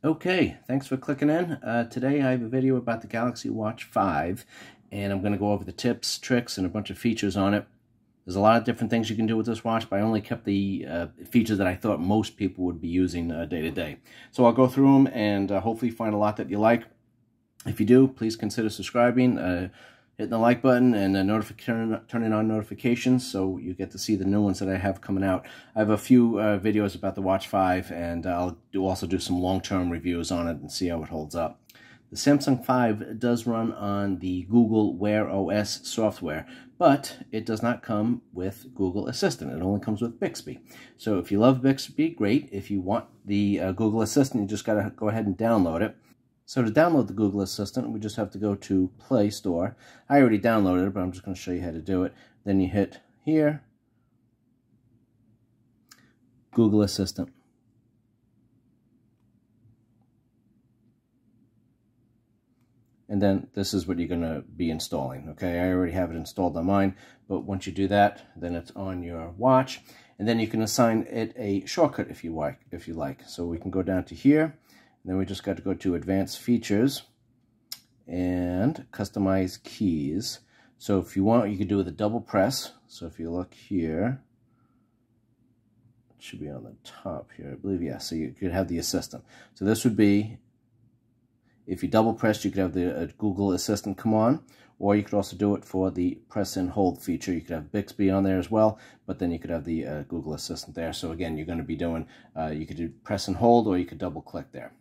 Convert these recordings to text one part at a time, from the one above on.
Okay, thanks for clicking in. Today I have a video about the Galaxy Watch 5, and I'm going to go over the tips, tricks, and a bunch of features on it. There's a lot of different things you can do with this watch, but I only kept the features that I thought most people would be using day to day. So I'll go through them and hopefully find a lot that you like. If you do, please consider subscribing, hitting the like button, and turning on notifications so you get to see the new ones that I have coming out. I have a few videos about the Watch 5, and I'll also do some long-term reviews on it and see how it holds up. The Samsung 5 does run on the Google Wear OS software, but it does not come with Google Assistant. It only comes with Bixby. So if you love Bixby, great. If you want the Google Assistant, you just got to go ahead and download it. So to download the Google Assistant, we just have to go to Play Store. I already downloaded it, but I'm just going to show you how to do it. Then you hit here, Google Assistant. And then this is what you're going to be installing. Okay, I already have it installed on mine, but once you do that, then it's on your watch. And then you can assign it a shortcut if you like. So we can go down to here. And then we just got to go to Advanced Features and Customize Keys. So if you want, you could do it with a double press. So if you look here, it should be on the top here, I believe. Yeah, so you could have the Assistant. So this would be, if you double press, you could have the Google Assistant come on, or you could also do it for the press and hold feature. You could have Bixby on there as well, but then you could have the Google Assistant there. So again, you're going to be doing, you could do press and hold, or you could double click there.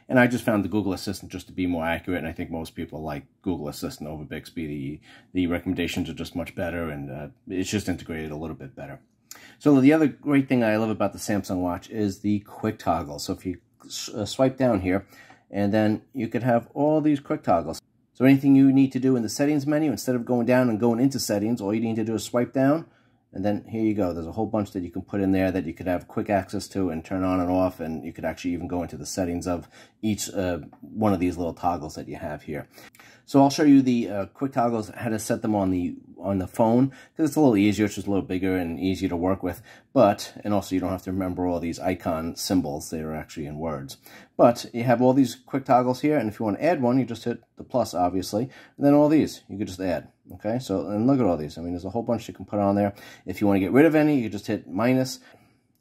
And I just found the Google Assistant just to be more accurate, and I think most people like Google Assistant over Bixby. The recommendations are just much better, and it's just integrated a little bit better. So the other great thing I love about the Samsung Watch is the quick toggle. So if you swipe down here, and then you could have all these quick toggles. So anything you need to do in the settings menu, instead of going down and going into settings, all you need to do is swipe down, and then here you go. There's a whole bunch that you can put in there that you could have quick access to and turn on and off, and you could actually even go into the settings of each one of these little toggles that you have here. So I'll show you the quick toggles, how to set them on the phone, because it's a little easier. It's just a little bigger and easier to work with. And also you don't have to remember all these icon symbols. They are actually in words. But you have all these quick toggles here, and if you want to add one, you just hit the plus, obviously, and then all these you could just add. Okay, so and look at all these. I mean, there's a whole bunch you can put on there. If you want to get rid of any, you just hit minus.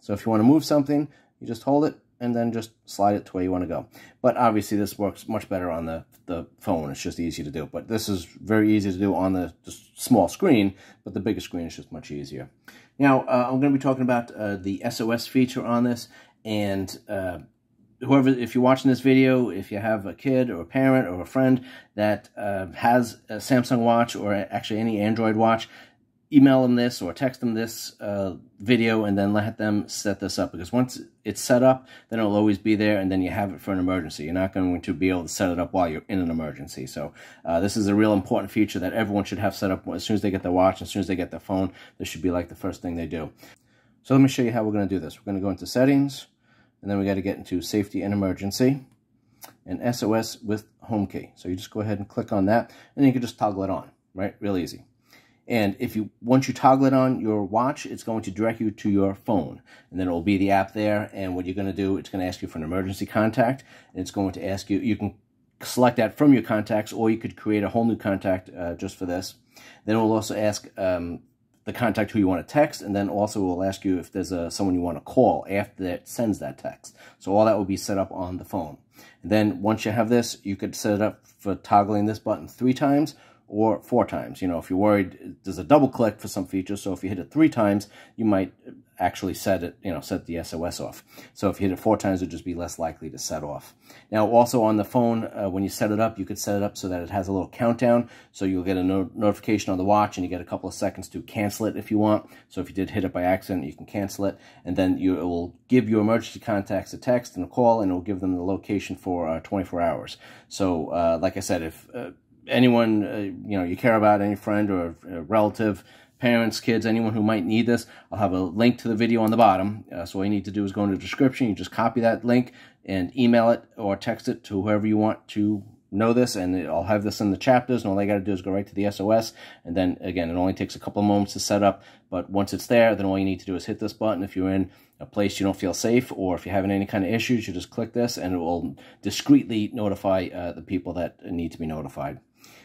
So if you want to move something, you just hold it and then just slide it to where you want to go. But obviously this works much better on the phone. It's just easy to do. But this is very easy to do on the small screen, but the bigger screen is just much easier. Now, I'm going to be talking about the SOS feature on this, and if you're watching this video, if you have a kid or a parent or a friend that has a Samsung watch or actually any Android watch, email them this or text them this video and then let them set this up, because once it's set up, then it'll always be there, and then you have it for an emergency. You're not going to be able to set it up while you're in an emergency. So this is a real important feature that everyone should have set up as soon as they get their watch, as soon as they get their phone. This should be like the first thing they do. So let me show you how we're going to do this. We're going to go into Settings, and then we got to get into Safety and Emergency, and SOS with Home Key. So you just go ahead and click on that, and you can just toggle it on, right? Real easy. And once you toggle it on your watch, it's going to direct you to your phone, and then it will be the app there. And what you're going to do, it's going to ask you for an emergency contact, and it's going to ask you, you can select that from your contacts, or you could create a whole new contact just for this. Then it will also ask the contact who you want to text, and then also will ask you if there's someone you want to call after it sends that text. So all that will be set up on the phone. And then once you have this, you could set it up for toggling this button 3 times or 4 times. You know, if you're worried, there's a double click for some features, so if you hit it 3 times, you might actually set the SOS off. So if you hit it 4 times, it'd just be less likely to set off. Now, also on the phone, when you set it up, you could set it up so that it has a little countdown, so you'll get a notification on the watch, and you get a couple of seconds to cancel it if you want. So if you did hit it by accident, you can cancel it, and then it will give your emergency contacts a text and a call, and it will give them the location for 24 hours. So, like I said, if anyone you care about, any friend or a relative, parents, kids, anyone who might need this, I'll have a link to the video on the bottom. So all you need to do is go into the description. You just copy that link and email it or text it to whoever you want to know this, and I'll have this in the chapters, and all I got to do is go right to the SOS, and then, again, it only takes a couple of moments to set up, but once it's there, then all you need to do is hit this button. If you're in a place you don't feel safe, or if you're having any kind of issues, you just click this, and it will discreetly notify the people that need to be notified.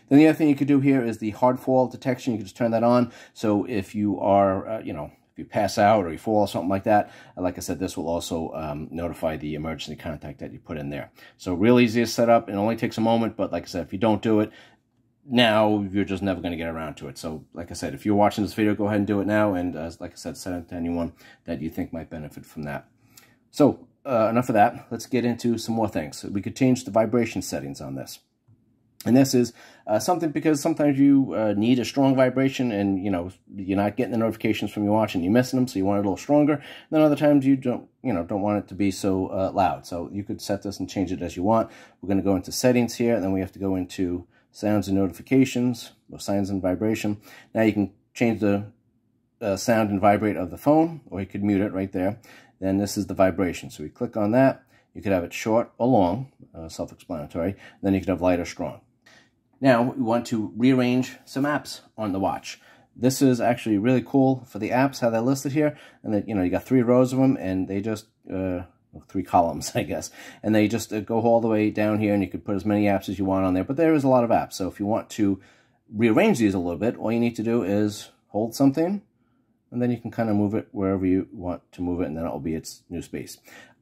Then the other thing you could do here is the hard fall detection. You can just turn that on, so if you are, if you pass out or you fall or something like that, like I said, this will also notify the emergency contact that you put in there. So real easy to set up. It only takes a moment, but like I said, if you don't do it now, you're just never going to get around to it. So like I said, if you're watching this video, go ahead and do it now, and like I said, send it to anyone that you think might benefit from that. So enough of that. Let's get into some more things. We could change the vibration settings on this. And this is something because sometimes you need a strong vibration, and you're not getting the notifications from your watch and you're missing them, so you want it a little stronger. And then other times you don't want it to be so loud. So you could set this and change it as you want. We're going to go into settings here, and then we have to go into sounds and notifications, or signs and vibration. Now you can change the sound and vibrate of the phone, or you could mute it right there. Then this is the vibration. So we click on that. You could have it short or long, self-explanatory. Then you could have light or strong. Now we want to rearrange some apps on the watch. This is actually really cool for the apps, how they're listed here. And that, you got 3 rows of them, and they just, 3 columns, I guess. And they just go all the way down here, and you could put as many apps as you want on there. But there is a lot of apps. So if you want to rearrange these a little bit, all you need to do is hold something, and then you can kind of move it wherever you want to move it, and then it will be its new space.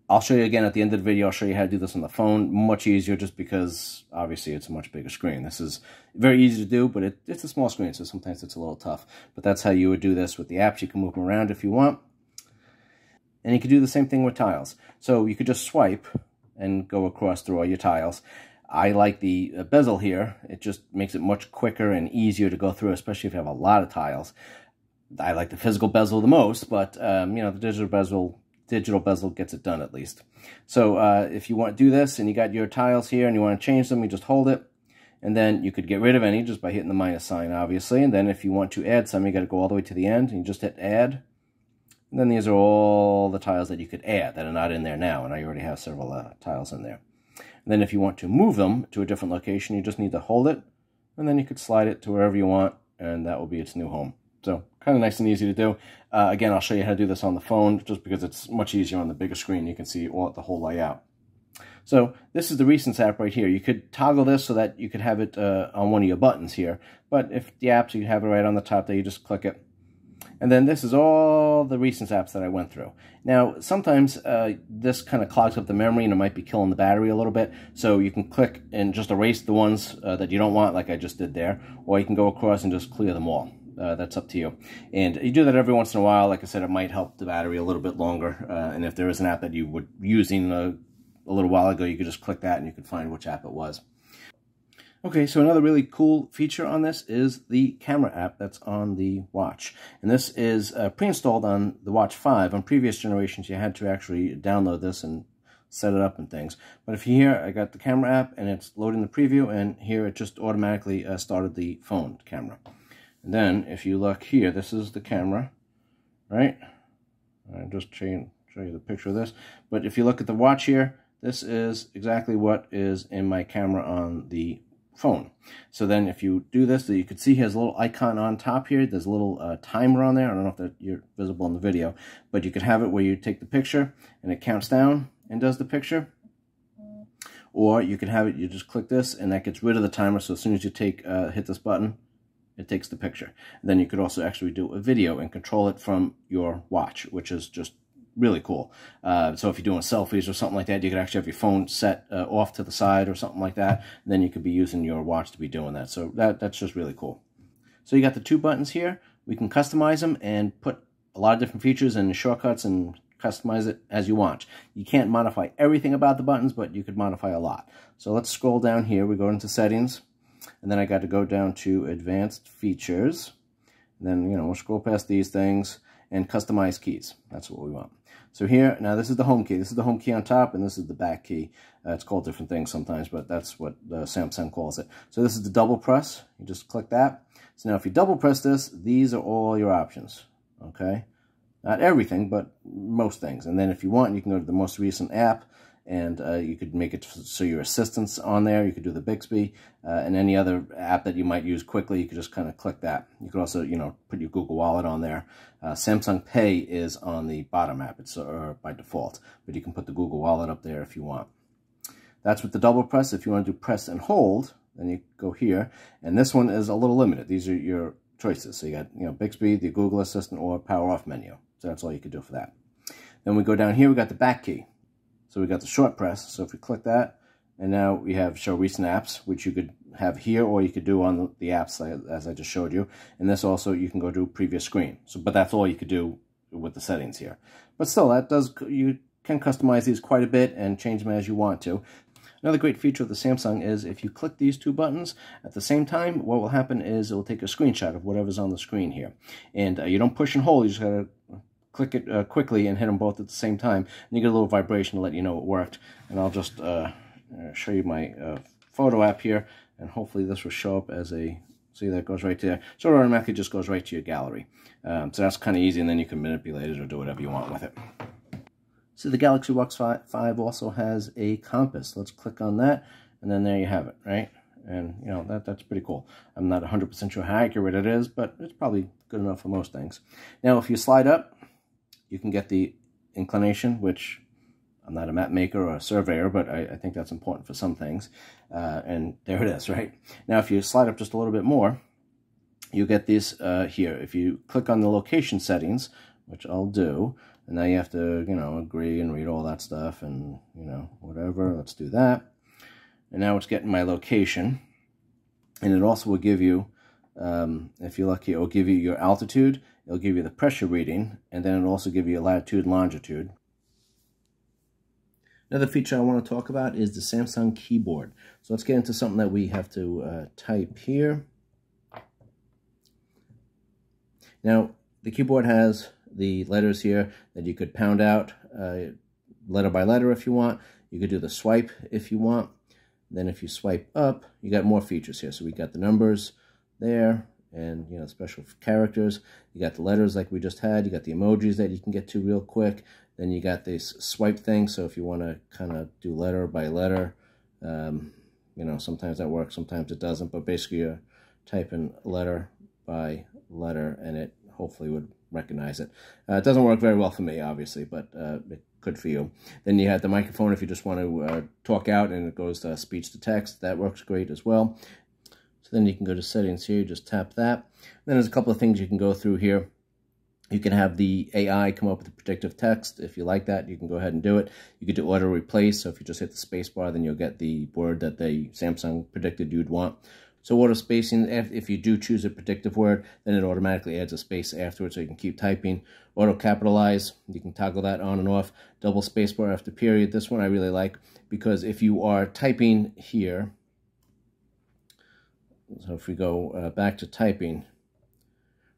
I'll show you again at the end of the video. I'll show you how to do this on the phone. Much easier, just because obviously it's a much bigger screen. This is very easy to do, but it's a small screen, so sometimes it's a little tough. But that's how you would do this with the apps. You can move them around if you want. And you can do the same thing with tiles. So you could just swipe and go across through all your tiles. I like the bezel here. It just makes it much quicker and easier to go through, especially if you have a lot of tiles. I like the physical bezel the most, but the digital bezel gets it done at least. So if you want to do this and you got your tiles here and you want to change them, you just hold it, and then you could get rid of any just by hitting the minus sign, obviously. And then if you want to add some, you got to go all the way to the end, and you just hit add. And then these are all the tiles that you could add that are not in there now, and I already have several tiles in there. And then if you want to move them to a different location, you just need to hold it, and then you could slide it to wherever you want, and that will be its new home. So kind of nice and easy to do. Again, I'll show you how to do this on the phone, just because it's much easier on the bigger screen. You can see the whole layout. So this is the Recents app right here. You could toggle this so that you could have it on one of your buttons here. But if the apps, you have it right on the top there, you just click it. And then this is all the Recents apps that I went through. Now, sometimes this kind of clogs up the memory, and it might be killing the battery a little bit. So you can click and just erase the ones that you don't want, like I just did there. Or you can go across and just clear them all. That's up to you. And you do that every once in a while. Like I said, it might help the battery a little bit longer. And if there is an app that you were using a little while ago, you could just click that and you could find which app it was. Okay, so another really cool feature on this is the camera app that's on the watch. And this is pre-installed on the Watch 5. On previous generations, you had to actually download this and set it up and things. But if you hear, I got the camera app, and it's loading the preview, and here it just automatically started the phone camera. And then, if you look here, this is the camera, right? I'll just show you the picture of this. But if you look at the watch here, this is exactly what is in my camera on the phone. So then if you do this, you can see he has a little icon on top here. There's a little timer on there. I don't know if you're visible in the video. But you could have it where you take the picture, and it counts down and does the picture. Or you could have it, you just click this, and that gets rid of the timer. So as soon as you hit this button, it takes the picture. And then you could also actually do a video and control it from your watch, which is just really cool. So if you're doing selfies or something like that, you could actually have your phone set off to the side or something like that. And then you could be using your watch to be doing that. So that's just really cool. So you got the 2 buttons here. We can customize them and put a lot of different features and shortcuts and customize it as you want. You can't modify everything about the buttons, but you could modify a lot. So let's scroll down here. We go into settings. And then I got to go down to advanced features. And then, we'll scroll past these things and customize keys. That's what we want. So here, now this is the home key. This is the home key on top, and this is the back key. It's called different things sometimes, but that's what Samsung calls it. So this is the double press. You just click that. So now if you double press this, these are all your options. Okay? Not everything, but most things. And then if you want, you can go to the most recent app, and you could make it so your assistant's on there. You could do the Bixby, and any other app that you might use quickly, you could just kind of click that. You could also, you know, put your Google Wallet on there. Samsung Pay is on the bottom app, it's by default, but you can put the Google Wallet up there if you want. That's with the double press. If you want to do press and hold, then you go here, and this one is a little limited. These are your choices. So you got, you know, Bixby, the Google Assistant, or power off menu. So that's all you could do for that. Then we go down here, we got the back key. So we got the short press. So if we click that, and now we have show recent apps, which you could have here, or you could do on the apps as I just showed you. And this also, you can go to previous screen. So, but that's all you could do with the settings here. But still, that does, you can customize these quite a bit and change them as you want to. Another great feature of the Samsung is if you click these two buttons at the same time, what will happen is it will take a screenshot of whatever's on the screen here. And you don't push and hold, you just got to click it quickly and hit them both at the same time. And you get a little vibration to let you know it worked. And I'll just show you my photo app here, and hopefully this will show up as a, see, that goes right there. So it automatically just goes right to your gallery. So that's kind of easy, and then you can manipulate it or do whatever you want with it. So the Galaxy Watch 5 also has a compass. Let's click on that, and then there you have it, right? And, you know, that's pretty cool. I'm not 100% sure how accurate it is, but it's probably good enough for most things. Now, if you slide up, you can get the inclination, which I'm not a map maker or a surveyor, but I think that's important for some things. And there it is, right? Now, if you slide up just a little bit more, you get this here. If you click on the location settings, which I'll do, and now you have to, you know, agree and read all that stuff and, you know, whatever. Let's do that. And now it's getting my location. And it also will give you, if you're lucky, it will give you your altitude. It'll give you the pressure reading. And then it'll also give you latitude and longitude. Another feature I want to talk about is the Samsung keyboard. So let's get into something that we have to type here. Now, the keyboard has the letters here that you could pound out letter by letter if you want. You could do the swipe if you want. Then if you swipe up, you got more features here. So we got the numbers there, and, you know, special characters. You got the letters like we just had. You got the emojis that you can get to real quick. Then you got this swipe thing. So if you want to kind of do letter by letter, you know, sometimes that works, sometimes it doesn't. But basically, you're typing letter by letter, and it hopefully would recognize it. It doesn't work very well for me, obviously, but it could for you. Then you have the microphone if you just want to talk out, and it goes speech to text. That works great as well. So then you can go to settings here, just tap that. Then there's a couple of things you can go through here. You can have the AI come up with a predictive text. If you like that, you can go ahead and do it. You could do auto replace, so if you just hit the space bar, then you'll get the word that the Samsung predicted you'd want. So auto spacing, if you do choose a predictive word, then it automatically adds a space afterwards so you can keep typing. Auto capitalize, you can toggle that on and off. Double space bar after period. This one I really like, because if you are typing here, so if we go back to typing,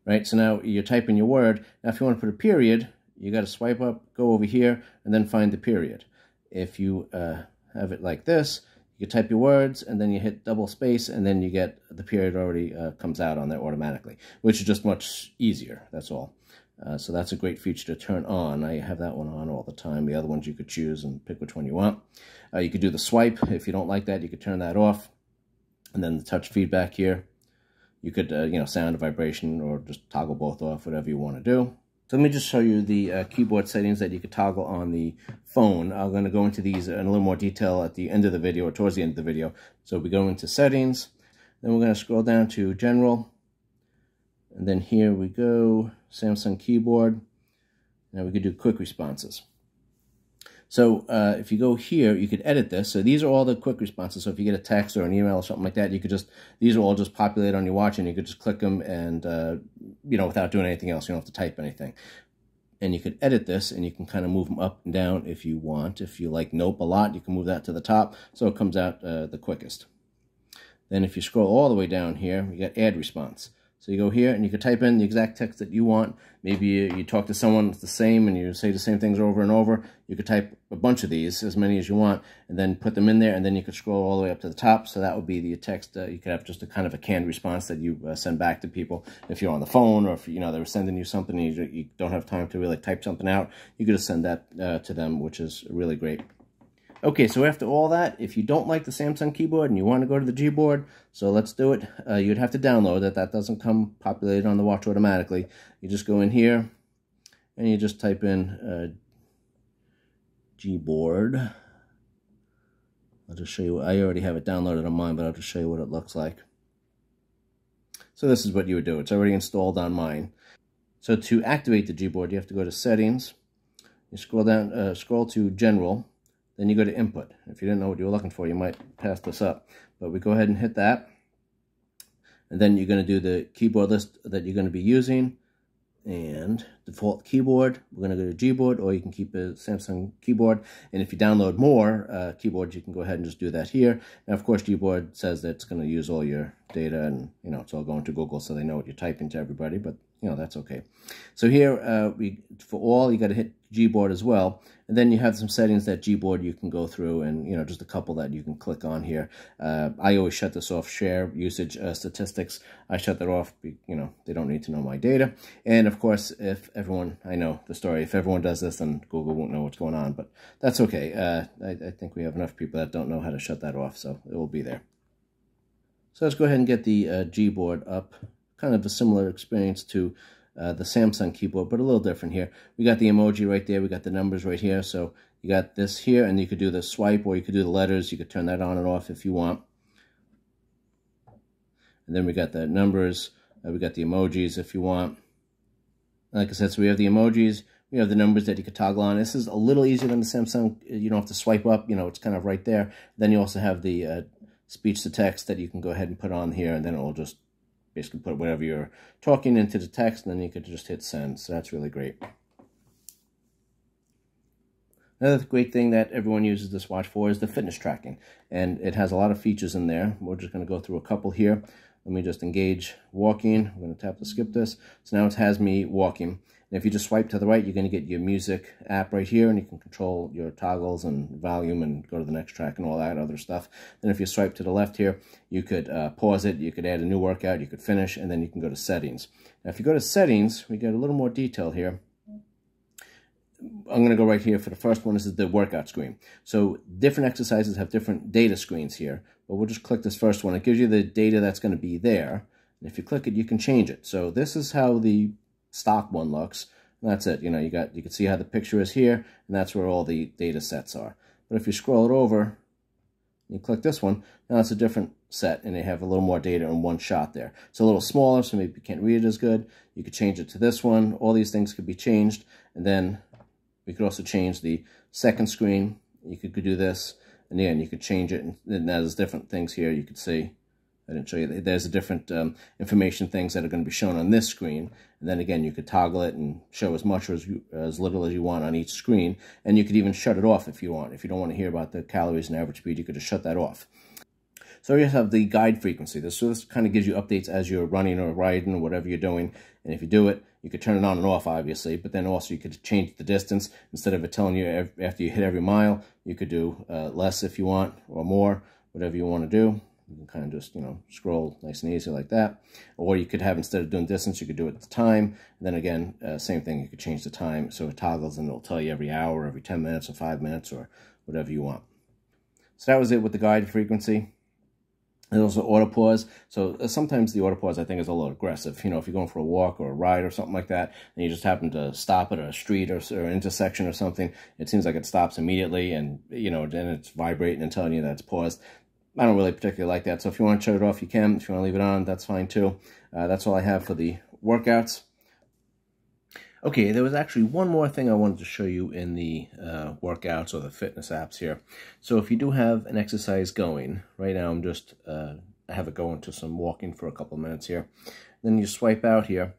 right, so now you're typing your word. Now if you want to put a period, you got to swipe up, go over here, and then find the period. If you have it like this, you type your words, and then you hit double space, and then you get the period already comes out on there automatically, which is just much easier, that's all. So that's a great feature to turn on. I have that one on all the time. The other ones you could choose and pick which one you want. You could do the swipe. If you don't like that, you could turn that off. And then the touch feedback here. You could, you know, sound, vibration, or just toggle both off, whatever you want to do. So let me just show you the keyboard settings that you could toggle on the phone. I'm going to go into these in a little more detail at the end of the video, or towards the end of the video. So we go into settings, then we're going to scroll down to general, and then here we go, Samsung keyboard. Now we could do quick responses. So if you go here, you could edit this. So these are all the quick responses. So if you get a text or an email or something like that, you could just, these are all just populate on your watch, and you could just click them and, you know, without doing anything else. You don't have to type anything. And you could edit this, and you can kind of move them up and down if you want. If you like nope a lot, you can move that to the top so it comes out the quickest. Then if you scroll all the way down here, you got add response. So you go here, and you can type in the exact text that you want. Maybe you talk to someone that's the same, and you say the same things over and over. You could type a bunch of these, as many as you want, and then put them in there, and then you could scroll all the way up to the top. So that would be the text. You could have just a kind of a canned response that you send back to people. If you're on the phone, or if, you know, they were sending you something and you don't have time to really type something out, you could just send that to them, which is really great. Okay, so after all that, if you don't like the Samsung keyboard and you want to go to the Gboard, so let's do it. You'd have to download it. That doesn't come populated on the watch automatically. You just go in here and you just type in Gboard. I'll just show you. I already have it downloaded on mine, but I'll just show you what it looks like. So this is what you would do. It's already installed on mine. So to activate the Gboard, you have to go to Settings. You scroll down, scroll to General. Then you go to Input. If you didn't know what you were looking for, you might pass this up. But we go ahead and hit that. And then you're going to do the keyboard list that you're going to be using. And default keyboard, we're going to go to Gboard, or you can keep a Samsung keyboard. And if you download more keyboards, you can go ahead and just do that here. And of course, Gboard says that it's going to use all your data, and it's all going to Google, so they know what you're typing to everybody. But that's okay. So here, for all, you got to hit Gboard as well. And then you have some settings that Gboard you can go through, and just a couple that you can click on here. I always shut this off. Share usage statistics. I shut that off. They don't need to know my data. And of course, if everyone, I know the story. If everyone does this, then Google won't know what's going on. But that's okay. I think we have enough people that don't know how to shut that off, so it will be there. So let's go ahead and get the Gboard up. Kind of a similar experience to the Samsung keyboard, but a little different here. We got the emoji right there. We got the numbers right here. So you got this here, and you could do the swipe, or you could do the letters. You could turn that on and off if you want. And then we got the numbers. We got the emojis if you want. Like I said, so we have the emojis. We have the numbers that you could toggle on. This is a little easier than the Samsung. You don't have to swipe up. It's kind of right there. Then you also have the speech to text that you can go ahead and put on here, and then it will just basically put whatever you're talking into the text, and then you could just hit send. So that's really great. Another great thing that everyone uses this watch for is the fitness tracking, and it has a lot of features in there. We're just going to go through a couple here. Let me just engage walking. I'm going to tap to skip this. So now it has me walking. And if you just swipe to the right, you're going to get your music app right here, and you can control your toggles and volume and go to the next track and all that other stuff. Then if you swipe to the left here, you could pause it, you could add a new workout, you could finish, and then you can go to settings. Now if you go to settings, we get a little more detail here. I'm going to go right here for the first one. This is the workout screen. So different exercises have different data screens here, but we'll just click this first one. It gives you the data that's going to be there. And if you click it, you can change it. So this is how the stock one looks. And that's it. You can see how the picture is here, and that's where all the data sets are. But if you scroll it over, you click this one, now it's a different set, and they have a little more data in one shot there. It's a little smaller, so maybe you can't read it as good. You could change it to this one. All these things could be changed, and then we could also change the second screen. You could do this, and again, you could change it, and there's different things here you could see. I didn't show you. There's a different information things that are going to be shown on this screen. And then again, you could toggle it and show as much or as little as you want on each screen. And you could even shut it off if you want. If you don't want to hear about the calories and average speed, you could just shut that off. So you have the guide frequency. This kind of gives you updates as you're running or riding or whatever you're doing. And if you do it, you could turn it on and off, obviously. But then also you could change the distance. Instead of it telling you after you hit every mile, you could do less if you want, or more, whatever you want to do. You can kind of just, scroll nice and easy like that. Or you could have, instead of doing distance, you could do it the time. And then again, same thing, you could change the time. So it toggles, and it'll tell you every hour, every 10 minutes, or 5 minutes, or whatever you want. So that was it with the guide frequency. And also auto pause. So sometimes the auto pause, I think, is a little aggressive. If you're going for a walk or a ride or something like that, and you just happen to stop at a street or an intersection or something, it seems like it stops immediately, and, then it's vibrating and telling you that it's paused. I don't really particularly like that. So if you want to shut it off, you can. If you want to leave it on, that's fine too. That's all I have for the workouts. Okay, there was actually one more thing I wanted to show you in the workouts or the fitness apps here. So if you do have an exercise going, right now I'm just, I have it going to some walking for a couple of minutes here. Then you swipe out here.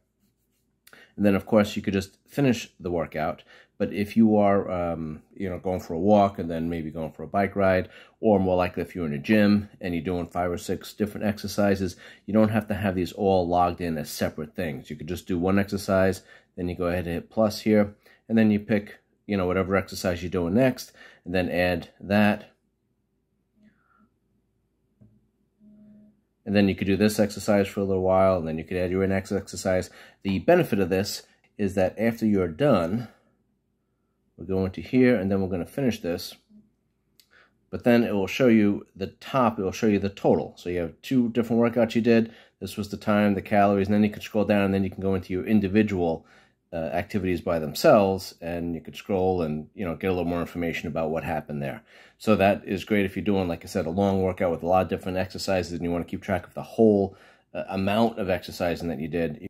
And then, of course, you could just finish the workout. But if you are, going for a walk and then maybe going for a bike ride, or more likely if you're in a gym and you're doing 5 or 6 different exercises, you don't have to have these all logged in as separate things. You could just do one exercise, then you go ahead and hit plus here, and then you pick, whatever exercise you're doing next, and then add that. And then you could do this exercise for a little while, and then you could add your next exercise. The benefit of this is that after you're done, we're going to here, and then we're going to finish this. But then it will show you the top, it will show you the total. So you have 2 different workouts you did. This was the time, the calories, and then you can scroll down and then you can go into your individual activities by themselves, and you could scroll and get a little more information about what happened there. So that is great if you're doing, like I said, a long workout with a lot of different exercises and you want to keep track of the whole amount of exercising that you did.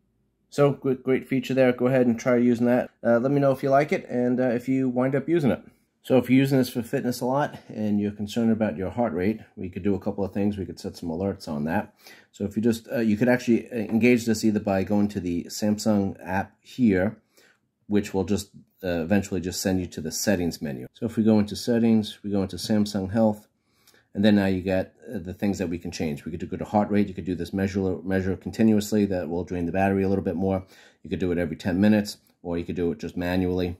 So great feature there. Go ahead and try using that. Let me know if you like it and if you wind up using it. So if you're using this for fitness a lot and you're concerned about your heart rate, we could do a couple of things. We could set some alerts on that. So if you just, you could actually engage this either by going to the Samsung app here, which will just eventually just send you to the settings menu. So if we go into settings, we go into Samsung Health, and then now you get the things that we can change. We could go to heart rate. You could do this measure continuously. That will drain the battery a little bit more. You could do it every 10 minutes, or you could do it just manually.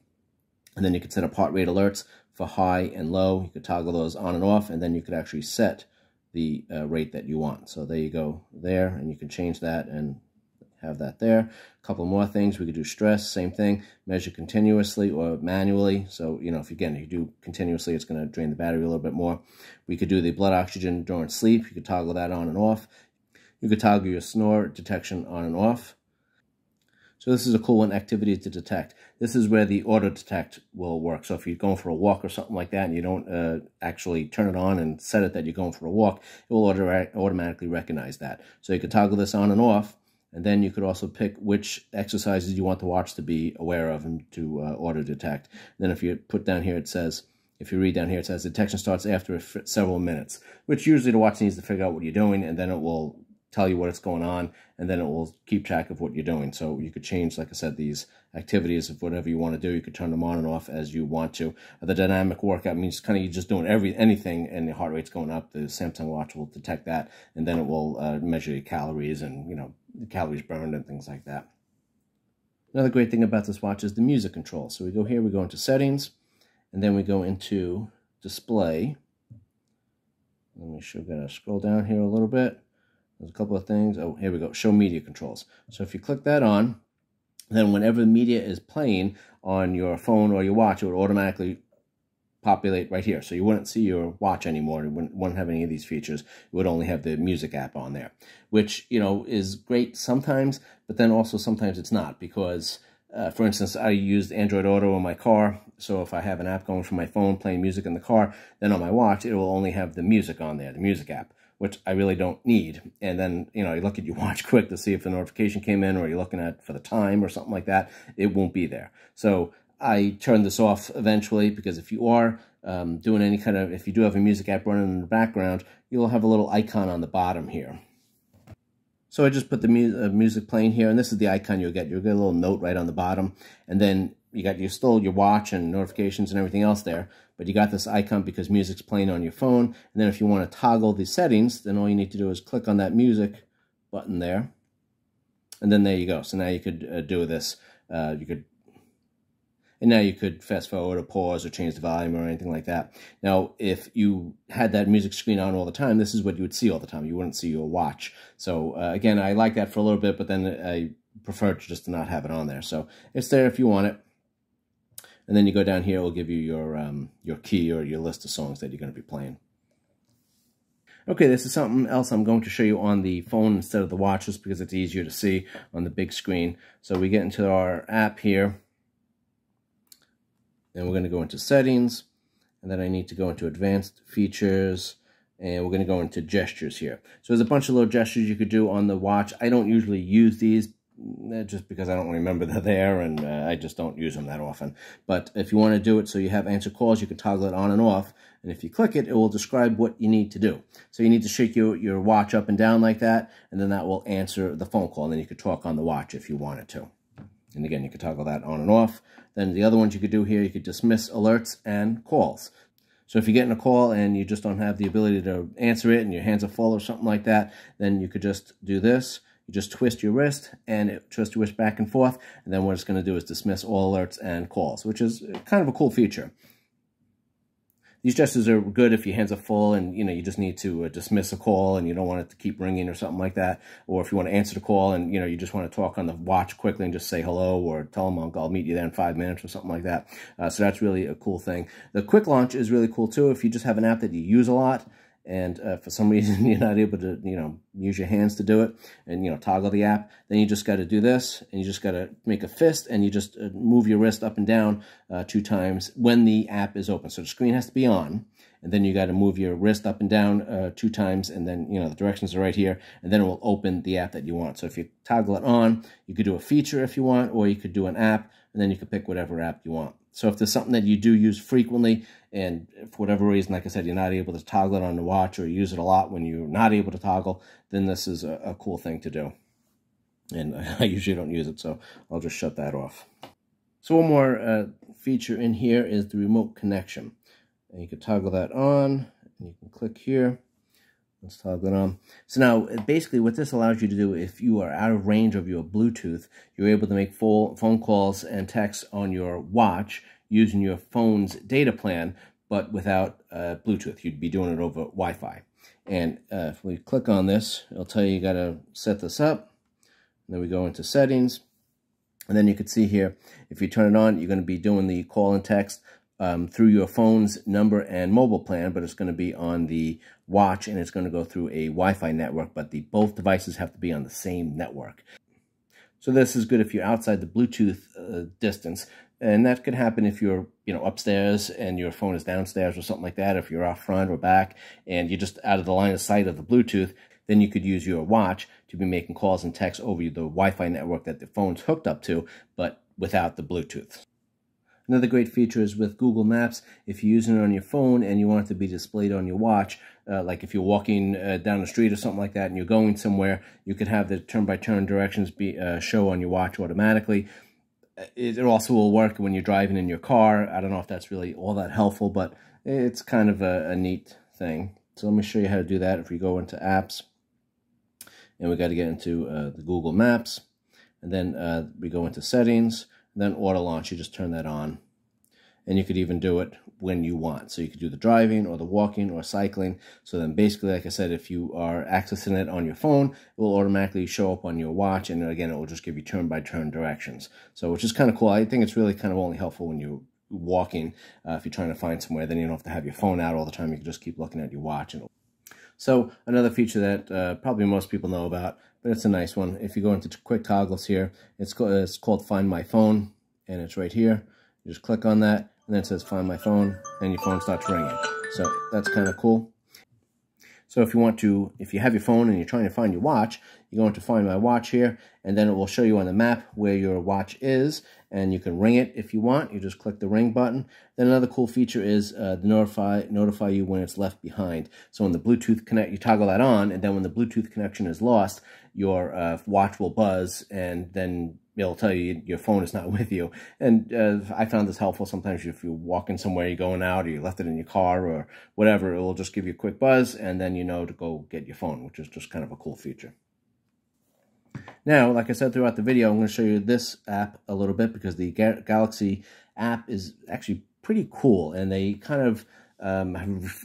And then you could set up heart rate alerts for high and low. You could toggle those on and off, and then you could actually set the rate that you want. So there you go there, and you can change that and have that there. A couple more things. We could do stress, same thing, measure continuously or manually. So, if you do continuously, it's going to drain the battery a little bit more. We could do the blood oxygen during sleep. You could toggle that on and off. You could toggle your snore detection on and off. So this is a cool one, activity to detect. This is where the auto detect will work. So if you're going for a walk or something like that and you don't actually turn it on and set it that you're going for a walk, it will automatically recognize that. So you could toggle this on and off, and then you could also pick which exercises you want the watch to be aware of and to auto detect. Then if you put down here, it says, if you read down here, it says detection starts after several minutes, which usually the watch needs to figure out what you're doing, and then it will tell you what's going on, and then it will keep track of what you're doing. So you could change, like I said, these activities of whatever you want to do. You could turn them on and off as you want to. The dynamic workout means kind of you're just doing anything, and the heart rate's going up. The Samsung watch will detect that, and then it will measure your calories and the calories burned and things like that. Another great thing about this watch is the music control. So we go here, we go into settings, and then we go into display. Let me gotta scroll down here a little bit. There's a couple of things. Oh, here we go. Show media controls. So if you click that on, then whenever the media is playing on your phone or your watch, it would automatically populate right here. So you wouldn't see your watch anymore. It wouldn't have any of these features. It would only have the music app on there, which, is great sometimes, but then also sometimes it's not because, for instance, I used Android Auto in my car. So if I have an app going from my phone playing music in the car, then on my watch, it will only have the music on there, the music app, which I really don't need. And then, you look at your watch quick to see if the notification came in, or you're looking at for the time or something like that, it won't be there. So I turned this off eventually, because if you are doing any kind of, if you do have a music app running in the background, you'll have a little icon on the bottom here. So I just put the music playing here, and this is the icon you'll get. You'll get a little note right on the bottom, and then you got still your watch and notifications and everything else there, but you got this icon because music's playing on your phone. And then if you want to toggle the settings, then all you need to do is click on that music button there, and then there you go. So now you could do this. And now you could fast forward or pause or change the volume or anything like that. Now, if you had that music screen on all the time, this is what you would see all the time. You wouldn't see your watch. So again, I like that for a little bit, but then I prefer just to not have it on there. So it's there if you want it. And then you go down here, it will give you your key or your list of songs that you're going to be playing. Okay, this is something else I'm going to show you on the phone instead of the watch, just because it's easier to see on the big screen. So we get into our app here, and we're going to go into settings, and then I need to go into advanced features, and we're going to go into gestures here. So there's a bunch of little gestures you could do on the watch. I don't usually use these, just because I don't remember they're there, and I just don't use them that often. But if you want to do it so you have answer calls, you can toggle it on and off, and if you click it, it will describe what you need to do. So you need to shake your watch up and down like that, and then that will answer the phone call, and then you could talk on the watch if you wanted to. And again, you could toggle that on and off. Then the other ones you could do here, you could dismiss alerts and calls. So if you're getting a call and you just don't have the ability to answer it and your hands are full or something like that, then you could just do this. You just twist your wrist, and it twists your wrist back and forth, and then what it's going to do is dismiss all alerts and calls, which is kind of a cool feature. These gestures are good if your hands are full and, you know, you just need to dismiss a call and you don't want it to keep ringing or something like that. Or if you want to answer the call and, you know, you just want to talk on the watch quickly and just say hello or tell them I'll meet you there in 5 minutes or something like that. So that's really a cool thing. The quick launch is really cool too. If you just have an app that you use a lot, and for some reason you're not able to, you know, use your hands to do it and, you know, toggle the app, then you just got to do this, and you just got to make a fist, and you just move your wrist up and down 2 times when the app is open. So the screen has to be on, and then you got to move your wrist up and down 2 times, and then, you know, the directions are right here, and then it will open the app that you want. So if you toggle it on, you could do a feature if you want, or you could do an app, and then you could pick whatever app you want. So if there's something that you do use frequently, and for whatever reason, like I said, you're not able to toggle it on the watch, or use it a lot when you're not able to toggle, then this is a cool thing to do. And I usually don't use it, so I'll just shut that off. So one more feature in here is the remote connection. And you can toggle that on, and you can click here. Let's toggle it on. So now, basically, what this allows you to do, if you are out of range of your Bluetooth, you're able to make phone calls and texts on your watch using your phone's data plan, but without Bluetooth. You'd be doing it over Wi-Fi. And if we click on this, it'll tell you got to set this up. And then we go into settings. And then you can see here, if you turn it on, you're going to be doing the call and text through your phone's number and mobile plan, but it's going to be on the watch, and it's going to go through a Wi-Fi network, but both devices have to be on the same network. So this is good if you're outside the Bluetooth distance, and that could happen if you're, you know, upstairs and your phone is downstairs or something like that. If you're off front or back and you're just out of the line of sight of the Bluetooth, then you could use your watch to be making calls and texts over the Wi-Fi network that the phone's hooked up to, but without the Bluetooth. Another great feature is with Google Maps. If you're using it on your phone and you want it to be displayed on your watch, like if you're walking down the street or something like that and you're going somewhere, you could have the turn-by-turn directions show on your watch automatically. It also will work when you're driving in your car. I don't know if that's really all that helpful, but it's kind of a neat thing. So let me show you how to do that. If we go into apps, and we got to get into the Google Maps, and then we go into settings, and then auto launch. You just turn that on, and you could even do it when you want. So you could do the driving or the walking or cycling. So then basically, like I said, if you are accessing it on your phone, it will automatically show up on your watch, and again, it will just give you turn-by-turn directions. So which is kind of cool. I think it's really kind of only helpful when you're walking. If you're trying to find somewhere, then you don't have to have your phone out all the time. You can just keep looking at your watch. So another feature that probably most people know about, but it's a nice one. If you go into quick toggles here, it's called Find My Phone, and it's right here. You just click on that, and then it says Find My Phone, and your phone starts ringing. So that's kind of cool. So if you have your phone and you're trying to find your watch, you go into Find My Watch here, and then it will show you on the map where your watch is, and you can ring it if you want. You just click the ring button. Then another cool feature is notify you when it's left behind. So when the Bluetooth connect, you toggle that on, and then when the Bluetooth connection is lost, your watch will buzz, and then it'll tell you your phone is not with you. And I found this helpful. Sometimes if you're walking somewhere, you're going out, or you left it in your car or whatever, it will just give you a quick buzz, and then you know to go get your phone, which is just kind of a cool feature. Now, like I said throughout the video, I'm going to show you this app a little bit, because the Galaxy app is actually pretty cool, and they kind of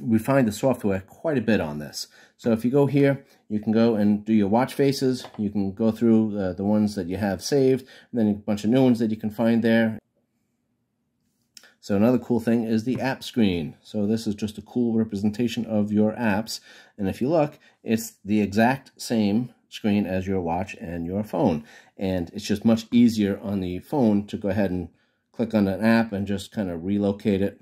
refined the software quite a bit on this. So if you go here, you can go and do your watch faces. You can go through the ones that you have saved, and then a bunch of new ones that you can find there. So another cool thing is the app screen. So this is just a cool representation of your apps, and if you look, it's the exact same screen as your watch and your phone, and it's just much easier on the phone to go ahead and click on an app and just kind of relocate it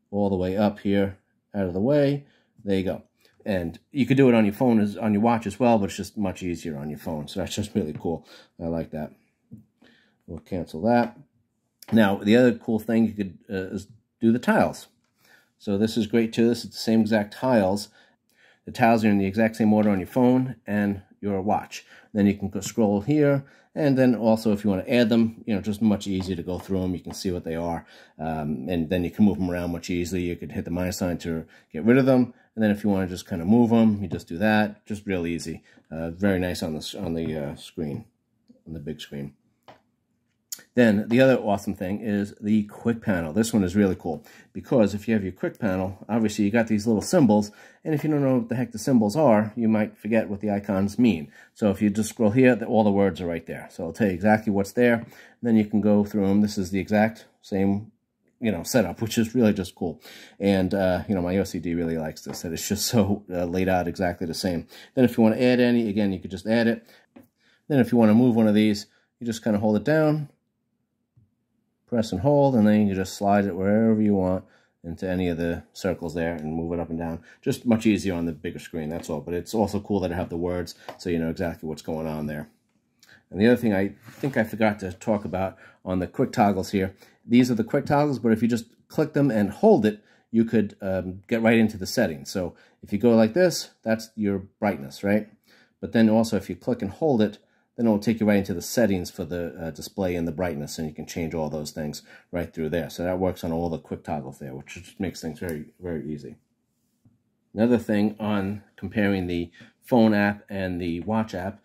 all the way up here out of the way. There you go. And you could do it on your phone, on your watch as well, but it's just much easier on your phone. So that's just really cool. I like that. We'll cancel that. Now, the other cool thing you could is do the tiles. So this is great too. This is the same exact tiles. The tiles are in the exact same order on your phone and your watch. Then you can go scroll here, and then also if you want to add them, you know, just much easier to go through them. You can see what they are, and then you can move them around much easily. You could hit the minus sign to get rid of them, and then if you want to just kind of move them, you just do that. Just real easy. Very nice on the screen, on the big screen. Then the other awesome thing is the quick panel. This one is really cool because if you have your quick panel, obviously you got these little symbols, and if you don't know what the heck the symbols are, you might forget what the icons mean. So if you just scroll here, all the words are right there. So it'll tell you exactly what's there. Then you can go through them. This is the exact same, setup, which is really just cool. And, my OCD really likes this, that it's just so laid out exactly the same. Then if you want to add any, again, you could just add it. Then if you want to move one of these, you just kind of hold it down, press and hold, and then you can just slide it wherever you want into any of the circles there and move it up and down. Just much easier on the bigger screen, that's all. But it's also cool that I have the words so you know exactly what's going on there. And the other thing I think I forgot to talk about on the quick toggles here, these are the quick toggles, but if you just click them and hold it, you could get right into the settings. So if you go like this, that's your brightness, right? But then also if you click and hold it, then it will take you right into the settings for the display and the brightness, and you can change all those things right through there. So that works on all the quick toggles there, which just makes things very, very easy. Another thing on comparing the phone app and the watch app,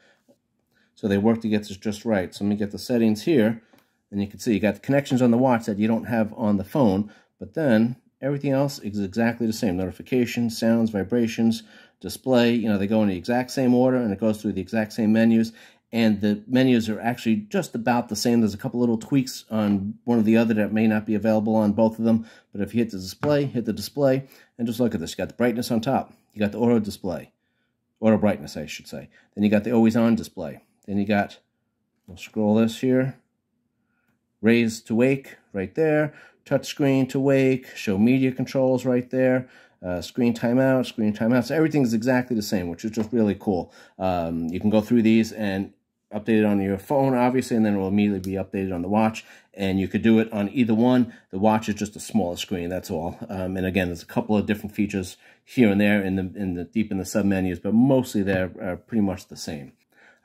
so they work to get this just right. So let me get the settings here, and you can see you got the connections on the watch that you don't have on the phone, but then everything else is exactly the same. Notifications, sounds, vibrations, display, they go in the exact same order, and it goes through the exact same menus. And the menus are actually just about the same. There's a couple little tweaks on one or the other that may not be available on both of them. But if you hit the display, and just look at this. You got the brightness on top. You got the auto display. Auto brightness, I should say. Then you got the always on display. Then you got, we'll scroll this here, raise to wake right there. Touch screen to wake. Show media controls right there. Screen timeout. So everything's exactly the same, which is just really cool. You can go through these and update it on your phone, obviously, and then it will immediately be updated on the watch. And you could do it on either one. The watch is just a smaller screen, that's all. And again, there's a couple of different features here and there deep in the sub-menus, but mostly they're pretty much the same.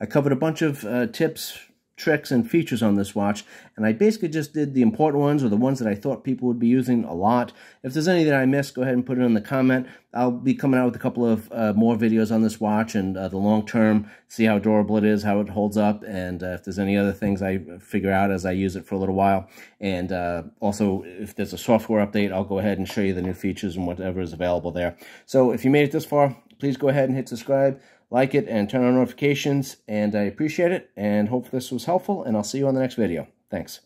I covered a bunch of tips, tricks, and features on this watch, and I basically just did the important ones, or the ones that I thought people would be using a lot. If there's any that I missed, go ahead and put it in the comment. I'll be coming out with a couple of more videos on this watch and the long term, see how durable it is, how it holds up, and if there's any other things I figure out as I use it for a little while. And also, if there's a software update, I'll go ahead and show you the new features and whatever is available there. So if you made it this far, please go ahead and hit subscribe, like it, and turn on notifications, and I appreciate it, and hope this was helpful, and I'll see you on the next video. Thanks.